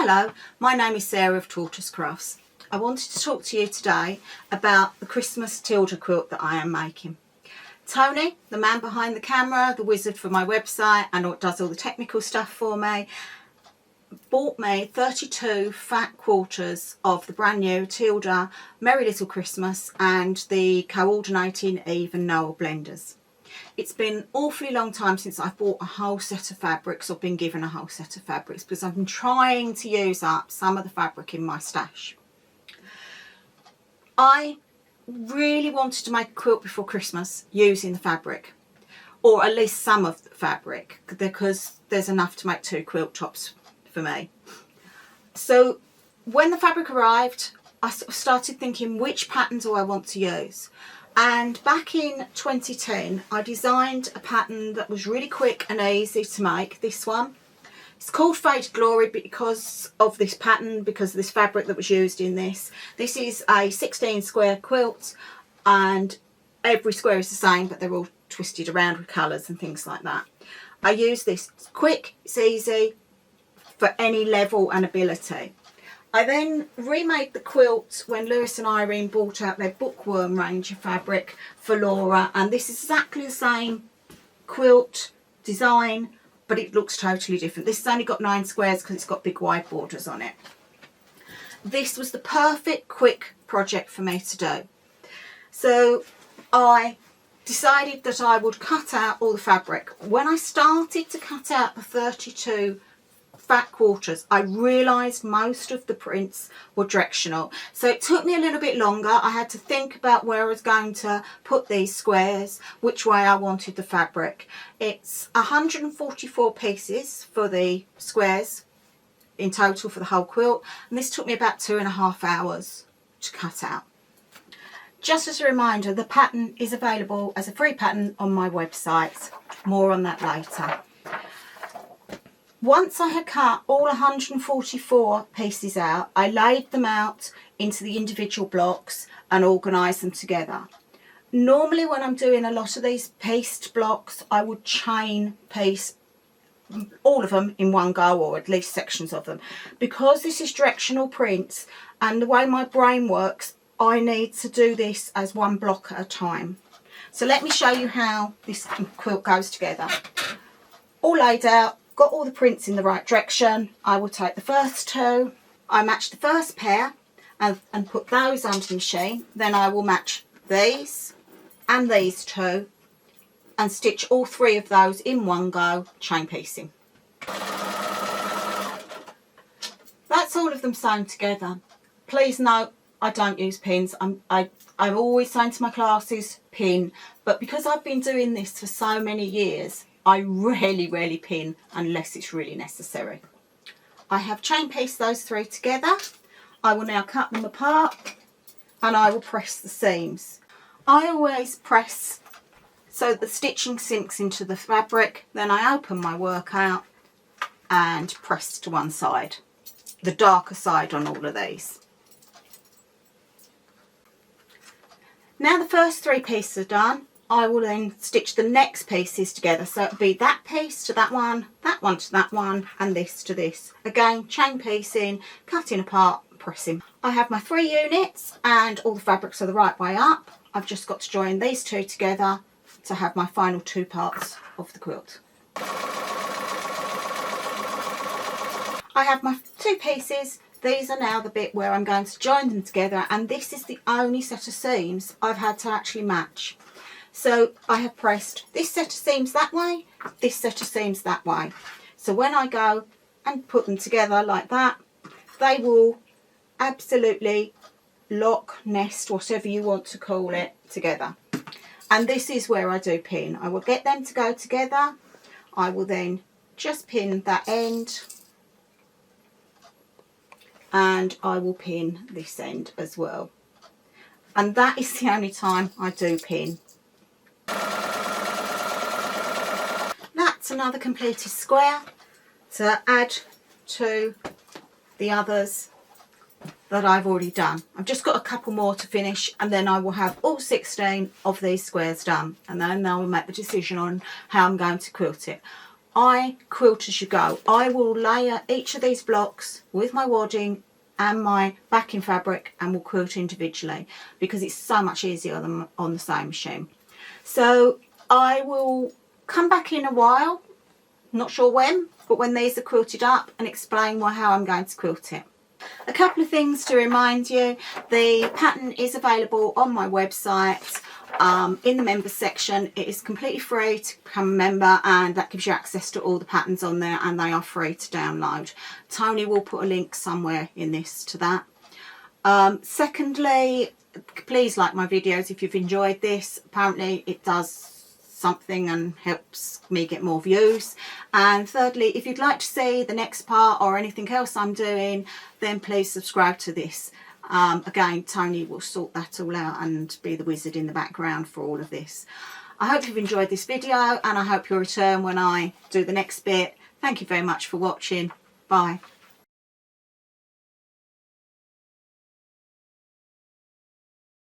Hello, my name is Sarah of Tortoise Crafts. I wanted to talk to you today about the Christmas Tilda quilt that I am making. Tony, the man behind the camera, the wizard for my website and does all the technical stuff for me, bought me 32 fat quarters of the brand new Tilda Merry Little Christmas and the coordinating Eve and Noel blenders. It's been an awfully long time since I've bought a whole set of fabrics or been given a whole set of fabrics, because I've been trying to use up some of the fabric in my stash. I really wanted to make a quilt before Christmas using the fabric, or at least some of the fabric, because there's enough to make 2 quilt tops for me. So when the fabric arrived, I sort of started thinking, which pattern do I want to use? And back in 2010, I designed a pattern that was really quick and easy to make, this one. It's called Faded Glory because of this pattern, because of this fabric that was used in this. This is a 16 square quilt and every square is the same, but they're all twisted around with colours and things like that. I use this, it's quick, it's easy for any level and ability. I then remade the quilt when Lewis and Irene brought out their bookworm range of fabric for Laura, and this is exactly the same quilt design, but it looks totally different. This has only got 9 squares because it's got big wide borders on it. This was the perfect quick project for me to do. So I decided that I would cut out all the fabric. When I started to cut out the 32 fat quarters, I realised most of the prints were directional, so it took me a little bit longer. I had to think about where I was going to put these squares, which way I wanted the fabric. It's 144 pieces for the squares in total for the whole quilt, and this took me about 2.5 hours to cut out. Just as a reminder, the pattern is available as a free pattern on my website. More on that later. Once I had cut all 144 pieces out, I laid them out into the individual blocks and organised them together. Normally when I'm doing a lot of these pieced blocks, I would chain piece all of them in one go, or at least sections of them. Because this is directional prints and the way my brain works, I need to do this as one block at a time. So let me show you how this quilt goes together. All laid out. Got all the prints in the right direction. I will take the first 2, I match the first pair and put those under the machine. Then I will match these and these 2 and stitch all 3 of those in one go, chain piecing. That's all of them sewn together. Please note, I don't use pins. I'm always saying to my classes, pin, but because I've been doing this for so many years, I rarely pin unless it's really necessary. I have chain pieced those 3 together. I will now cut them apart and I will press the seams. I always press so the stitching sinks into the fabric, then I open my work out and press to one side, the darker side on all of these. Now the first 3 pieces are done, I will then stitch the next pieces together. So it'll be that piece to that one to that one, and this to this. Again, chain piecing, cutting apart, pressing. I have my 3 units and all the fabrics are the right way up. I've just got to join these 2 together to have my final 2 parts of the quilt. I have my 2 pieces. These are now the bit where I'm going to join them together, and this is the only set of seams I've had to actually match. So I have pressed this set of seams that way, this set of seams that way. So when I go and put them together like that, they will absolutely lock, nest, whatever you want to call it, together. And this is where I do pin. I will get them to go together. I will then just pin that end and I will pin this end as well. And that is the only time I do pin. That's another completed square to add to the others that I've already done. I've just got a couple more to finish and then I will have all 16 of these squares done, and then I will make the decision on how I'm going to quilt it. I quilt as you go. I will layer each of these blocks with my wadding and my backing fabric and will quilt individually because it's so much easier than on the sewing machine. So I will come back in a while, not sure when, but when these are quilted up, and explain how I'm going to quilt it. A couple of things to remind you: the pattern is available on my website in the members section. It is completely free to become a member, and that gives you access to all the patterns on there, and they are free to download. Tony will put a link somewhere in this to that. Secondly, please like my videos if you've enjoyed this. Apparently it does something and helps me get more views. And thirdly, if you'd like to see the next part or anything else I'm doing, then please subscribe to this. Again, Tony will sort that all out and be the wizard in the background for all of this. I hope you've enjoyed this video, and I hope you'll return when I do the next bit. Thank you very much for watching. Bye.